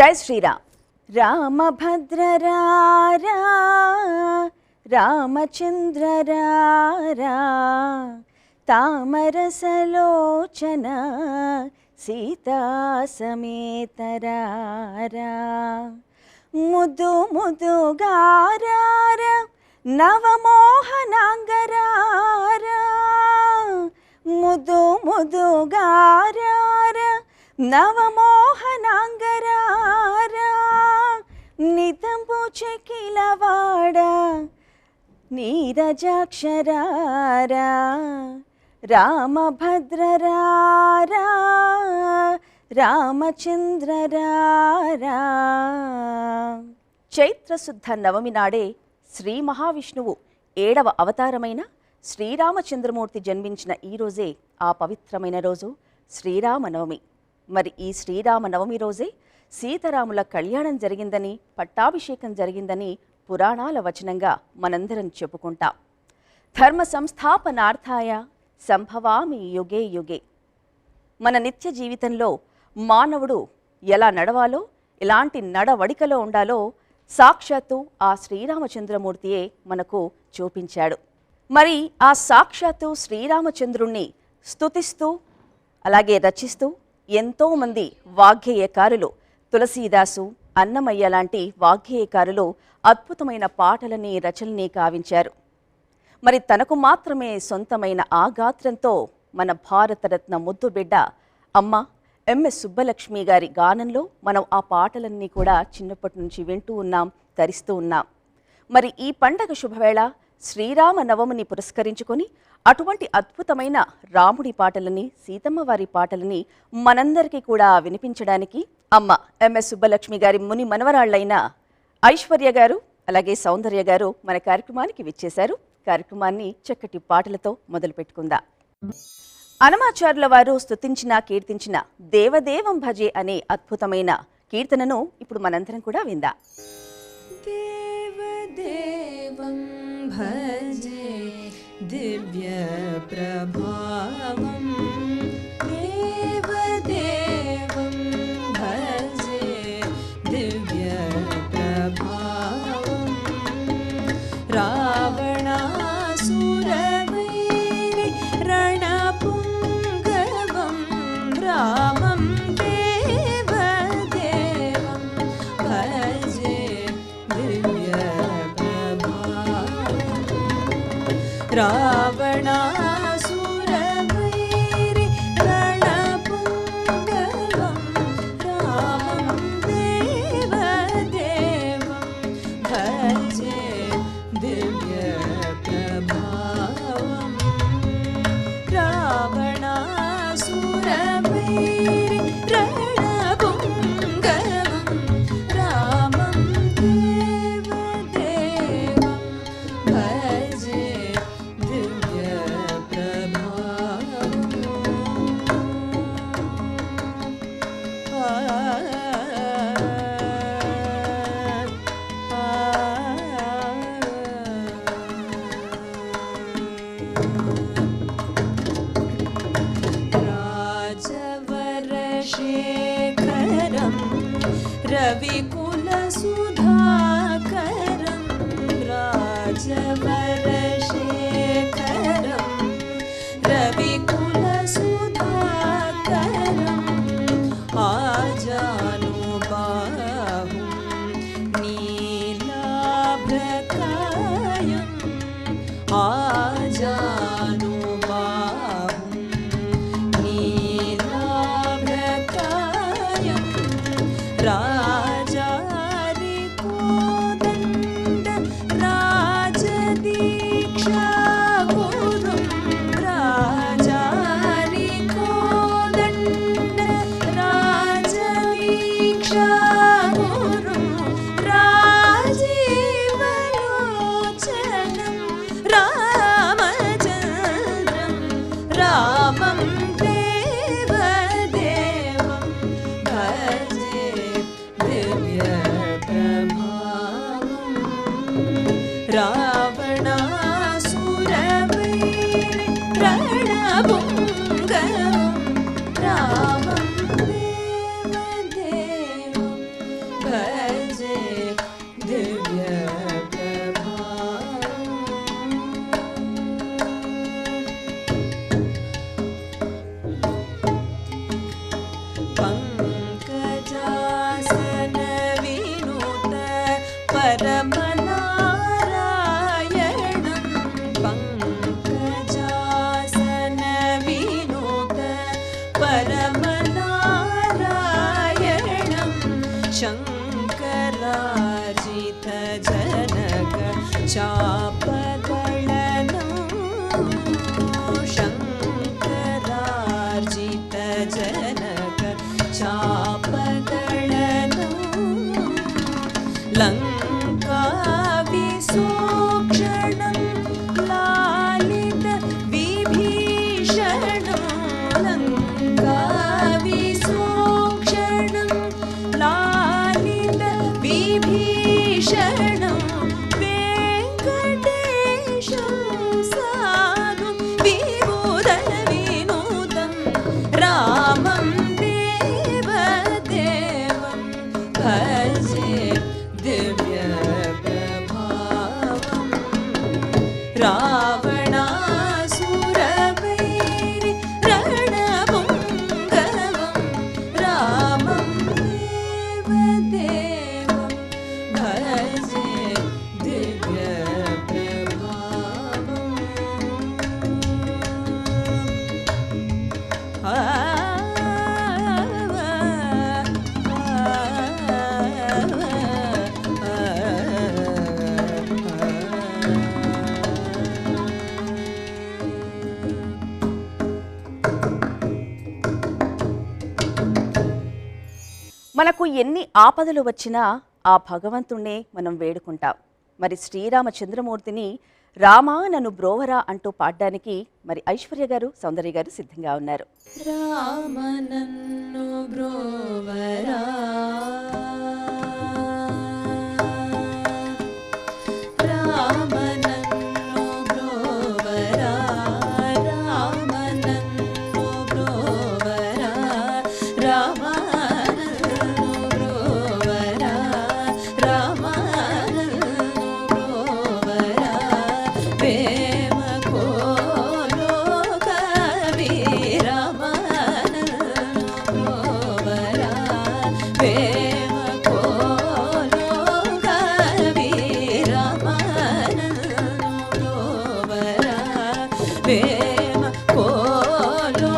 జై శ్రీరామ్. రామభద్రరారా రామచంద్రరారా తామరసలోచన సీతా సమేతరారా ముద్దు ముద్దుగారారా నవమోహనాంగరారా ముద్దు ముద్దుగారారా నవమోహనాంగరారా నితంబు చెకిలవాడ నీరజాక్షరారా రామభద్రరారా రామచంద్రరారా. చైత్రశుద్ధ నవమి నాడే శ్రీ మహావిష్ణువు 7వ అవతారమైన శ్రీరామచంద్రమూర్తి జన్మించిన ఈ రోజే ఆ పవిత్రమైన రోజు శ్రీరామనవమి. మరి ఈ శ్రీరామనవమి రోజే సీతారాముల కళ్యాణం జరిగిందని, పట్టాభిషేకం జరిగిందని పురాణాల వచనంగా మనందరం చెప్పుకుంటాం. ధర్మ సంస్థాపనార్థాయ సంభవామి యుగే యుగే. మన నిత్య జీవితంలో మానవుడు ఎలా నడవాలో, ఎలాంటి నడవడికలో ఉండాలో సాక్షాత్తు ఆ శ్రీరామచంద్రమూర్తియే మనకు చూపించాడు. మరి ఆ సాక్షాత్తు శ్రీరామచంద్రుణ్ణి స్తుతిస్తూ అలాగే రచిస్తూ ఎంతోమంది వాగ్గేయకారులు, తులసీదాసు, అన్నమయ్య లాంటి వాగ్గేయకారులు అద్భుతమైన పాటలని, రచనల్ని కావించారు. మరి తనకు మాత్రమే సొంతమైన ఆ గాత్రంతో మన భారతరత్న ముద్దుబిడ్డ అమ్మ ఎంఎస్ సుబ్బలక్ష్మి గారి గానంలో మనం ఆ పాటలన్నీ కూడా చిన్నప్పటి నుంచి వింటూ ఉన్నాం, తరిస్తూ ఉన్నాం. మరి ఈ పండగ శుభవేళ శ్రీరామ నవమిని పురస్కరించుకొని అటువంటి అద్భుతమైన రాముడి పాటలని, సీతమ్మ వారి పాటలని మనందరికీ కూడా వినిపించడానికి అమ్మ ఎంఎస్ సుబ్బలక్ష్మి గారి ముని మనవరాళ్లైన ఐశ్వర్య గారు అలాగే సౌందర్య గారు మన కార్యక్రమానికి విచ్చేశారు. కార్యక్రమాన్ని చక్కటి పాటలతో మొదలు పెట్టుకుందాం. అనమాచార్యుల వారు స్తుతించిన, కీర్తించిన దేవదేవం భజే అనే అద్భుతమైన కీర్తనను ఇప్పుడు మనందరం కూడా విందాం. దేవదేవం భజే దివ్య ప్రభావం దేవదేవం భజే దివ్య ప్రభావం రావణాసురవైరి రణపుంగవం రామం దేవదేవం భజే దివ్య రావణాసురవైరి రణపుంగవం రామం దేవదేవం భజే దివ్య ప్రభావం రావణాసురవైరి రణపుంగవం రామం దేవదేవం భజే దివ్య ప్రభావం. రాజవరశేఖరం రవికులసుధాకరం రాజవరశేఖరం రవికులసుధాకరం ఆజానుబాహుం నీలాభ్రకాయం ఆజానుబాహుం నీలాభ్రకాయం రాజారికోదండ రాజదీక్షాగురుం రాజారికోదండ రాజదీక్షాగురుం రాజీవలోచనం ಶಾಪಗಳನ್ನು ಶಂಕರಾರ್ಜಿತ ಜನಕ ಶಾಪಗಳನ್ನು ಲಂಕಾ ವಿಸೋಕ್ಷಣಂ ಲಾಲಿತ ವಿಭೀಷಣಂ ಲಂಕಾ ವಿಸೋಕ್ಷಣಂ ಲಾಲಿತ ವಿಭೀಷಣಂ ವೆಂಕಟೇಶಂ ಸಾಧು ವಿಬುಧ ವಿನೂತಂ ರಾಮಂ ದೇವದೇವಂ ಭಜೆ ದಿವ್ಯ ಪ್ರಭಾವಂ ರಾವಣಾಸುರವೈರಿ ರಣಪುಂಗವಂ ರಾಮಂ ದೇವದೇವಂ ಭಜೆ ದಿವ್ಯ ಪ್ರಭಾವಂ మనకు ఎన్ని ఆపదలు వచ్చినా ఆ భగవంతుణ్ణే మనం వేడుకుంటాం. మరి శ్రీరామచంద్రమూర్తిని రామా నన్ను బ్రోవరా అంటూ పాడడానికి మరి ఐశ్వర్య గారు, సౌందర్య గారు సిద్ధంగా ఉన్నారు. రామ నన్ను బ్రోవరా రామ నన్ను బ్రోవరా రామ నన్ను బ్రోవరా రామ నన్ను బ్రోవరా రామ నన్ను బ్రోవరా ప్రేమ కోలో కవి రామ నన్ను బ్రోవరా ప్రేమ కోలో కవి రామ నన్ను బ్రోవరా ప్రేమ కోలో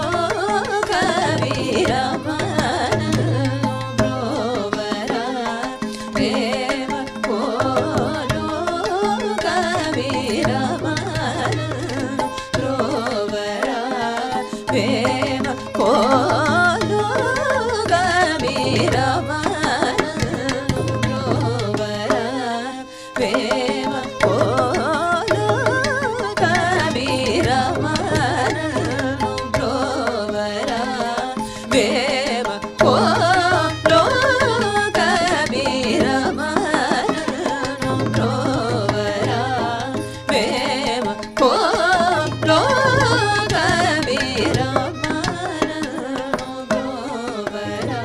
కవి రామ నన్ను బ్రోవరా ప్రేమ కోలో కవి రామ నన్ను బ్రోవరా ప్రేమ కోలో కవి రామ నన్ను బ్రోవరా ప్రేమ కోలో కవి రామ నన్ను బ్రోవరా ప్రేమ కోలో కవి రామ నన్ను బ్రోవరా ప్రేమ కోలో కవి రామ నన్ను బ్రోవరా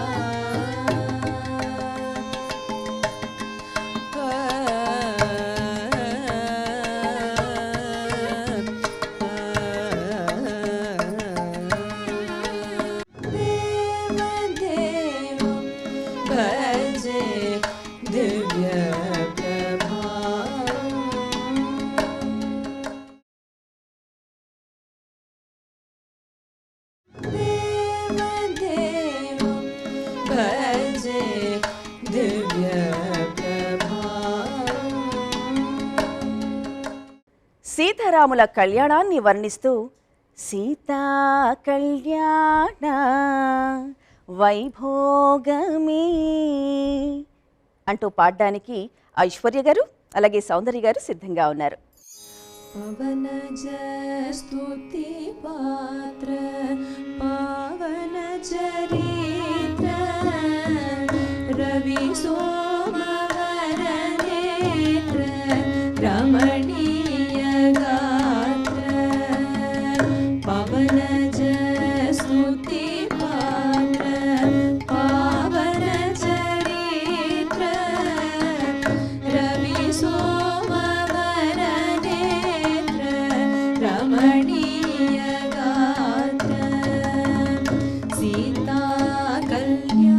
దేవదేవం భజే దివ్య ప్రభావం దేవదేవం భజే దివ్య ప్రభావం సీతారాముల కళ్యాణాన్ని వర్ణిస్తూ సీతా కళ్యాణ వైభోగమే అంటూ పాడడానికి ఐశ్వర్య గారు అలాగే సౌందర్య గారు సిద్ధంగా ఉన్నారు. పవనజ స్తుతి పాత్ర పావన చరిత్ర రవి సోమవర నేత్ర రమణీయ గాత్ర పవనజ స్తుతి పాత్ర పావన చరిత్ర రవి సోమవర నేత్ర రమణీయ గాత్ర సీతా కళ్యాణ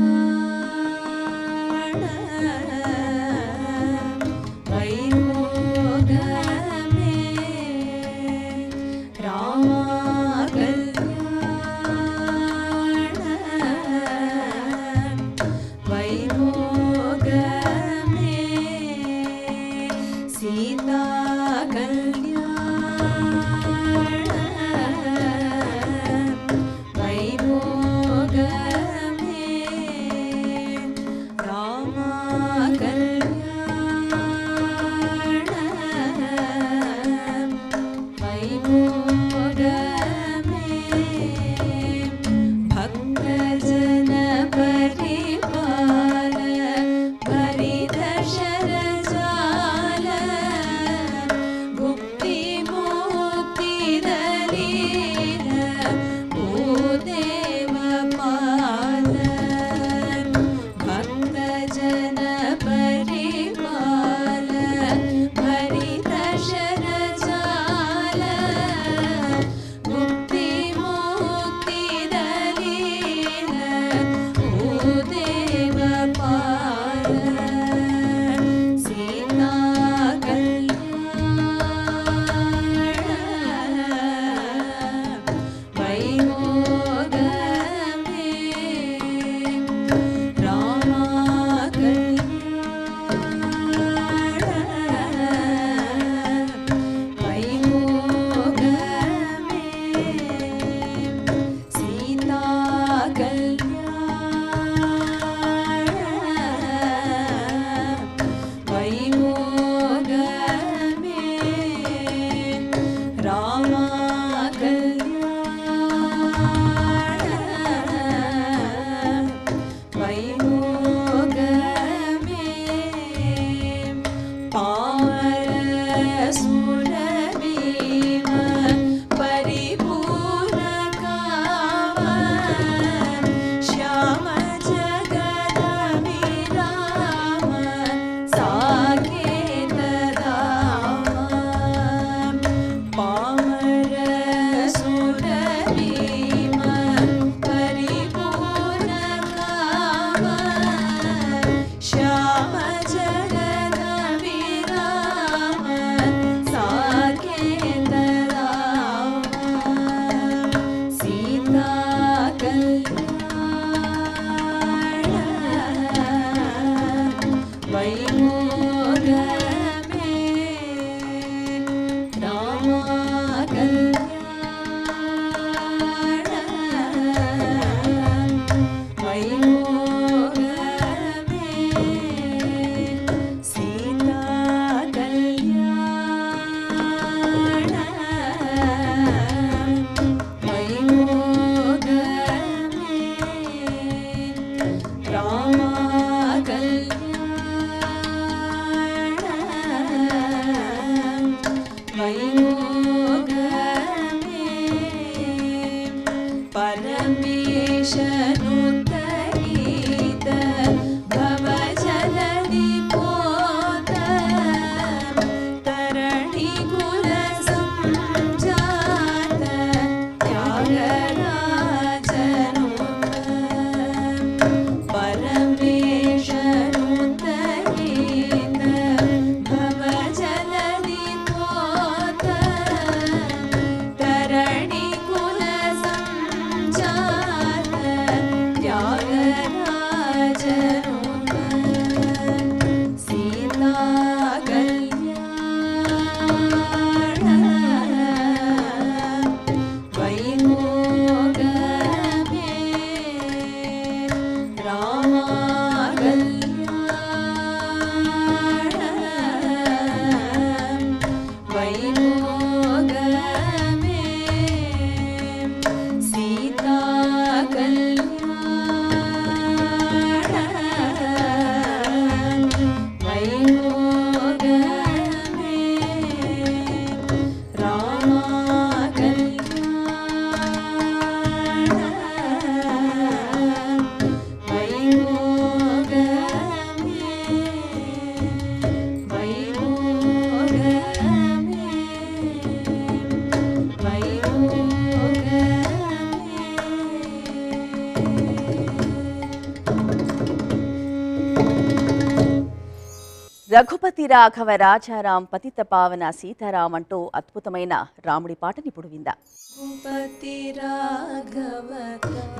రఘుపతి రాఘవ రాజారాం పతిత పావన సీతారాం అంటూ అద్భుతమైన రాముడి పాటని ఇప్పుడు విందా. రఘుపతి రాఘవ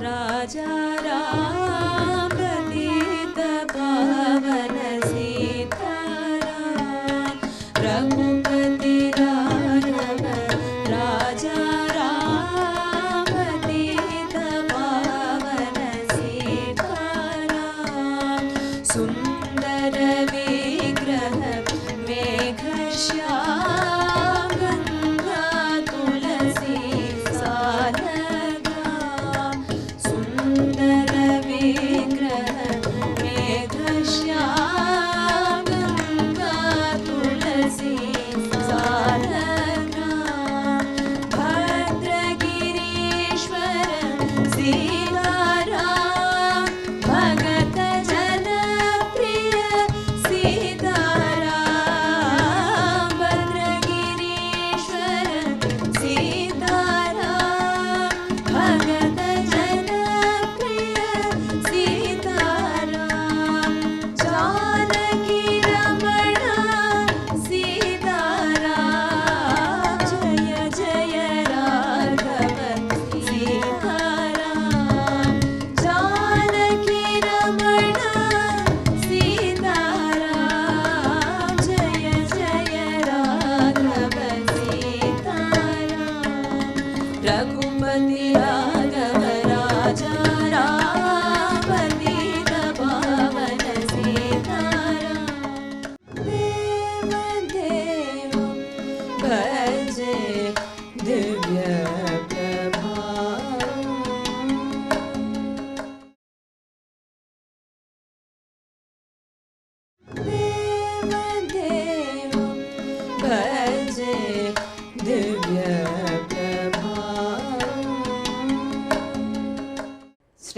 రాజారాం పతిత పావన సీతారాం రఘుపతి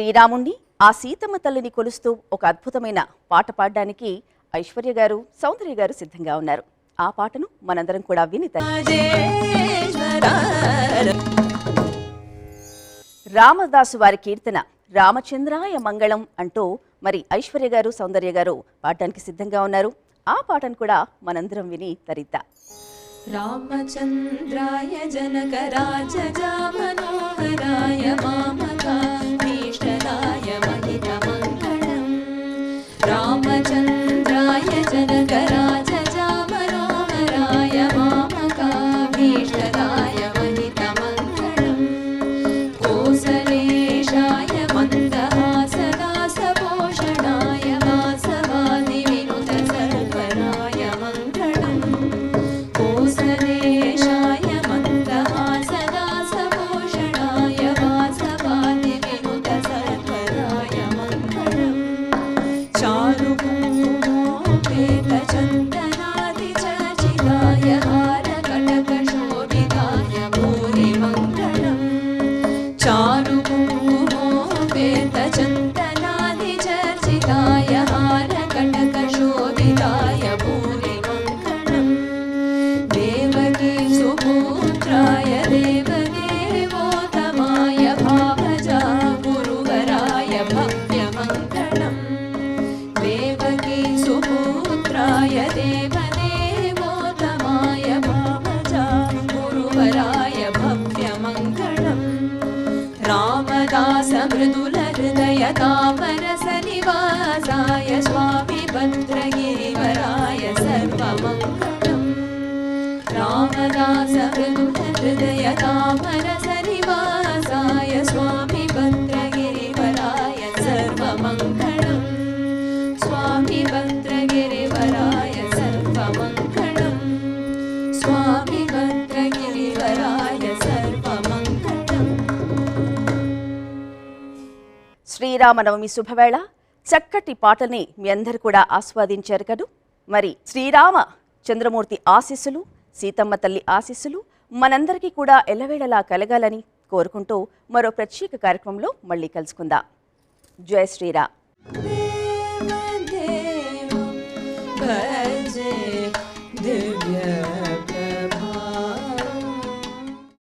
శ్రీరాముణ్ణి ఆ సీతమ్మ తల్లిని కొలుస్తూ ఒక అద్భుతమైన పాట పాడడానికి ఐశ్వర్య గారు, సౌందర్య గారు సిద్ధంగా ఉన్నారు. ఆ పాటను మనందరం కూడా విని రామదాసు వారి కీర్తన రామచంద్రాయ మంగళం అంటూ మరి ఐశ్వర్య గారు, సౌందర్య గారు పాడడానికి సిద్ధంగా ఉన్నారు. ఆ పాటను కూడా మనందరం విని తరిద్దాం. రామచంద్రాయ జనకరాజజా మనోహరాయ మామకాభీష్టదాయ మహితమంగళం. రామచంద్రాయ జనకరాజజా మనోహరాయ మామకాభీష్టదాయ మహితమంగళం. కోసలేశాయ మందహాసదాసపోషణాయ వాసవాది వినుత సర్వరాయ మంగళం. కోసలేశాయ మందహాసదాసపోషణాయ వాసవాది వినుత సర్వరాయ మంగళం. చారుపేతచందనాదిచర్చితాయ హారకటకశోభితాయ భూరి మంగళం. చారుపేతచందనాదిచర్చితాయ హారకటకశోభితాయ భూరి మంగళం. దేవకీ సుపుత్రాయ దేవదేవోత్తమాయ భావజా గురువరాయ భవ్యమంగళం. దేవకీ సుపుత్రాయ దేవదేవోత్తమాయ భావజా గురువరాయ భవ్యమంగళం. రామదాస మృదుల హృదయ తామరస నివాసాయ స్వామి భద్రగిరివరాయ సర్వమంగళం. రామదాస మృదుల హృదయ తామరస నివాసాయ స్వామి భద్రగిరివరాయ సర్వమంగళం. స్వామి భద్రగిరివరాయ సర్వమంగళం. స్వామి భద్రగిరివరాయ సర్వమంగళం. శ్రీరామనవమి శుభవేళ చక్కటి పాటని మీ అందరు కూడా ఆస్వాదించారు కదూ. మరి శ్రీరామ చంద్రమూర్తి ఆశీస్సులు, సీతమ్మ తల్లి ఆశీస్సులు మనందరికీ కూడా ఎల్లవేళలా కలగాలని కోరుకుంటూ మరో ప్రత్యేక కార్యక్రమంలో మళ్ళీ కలుసుకుందాం. జై శ్రీరామ్.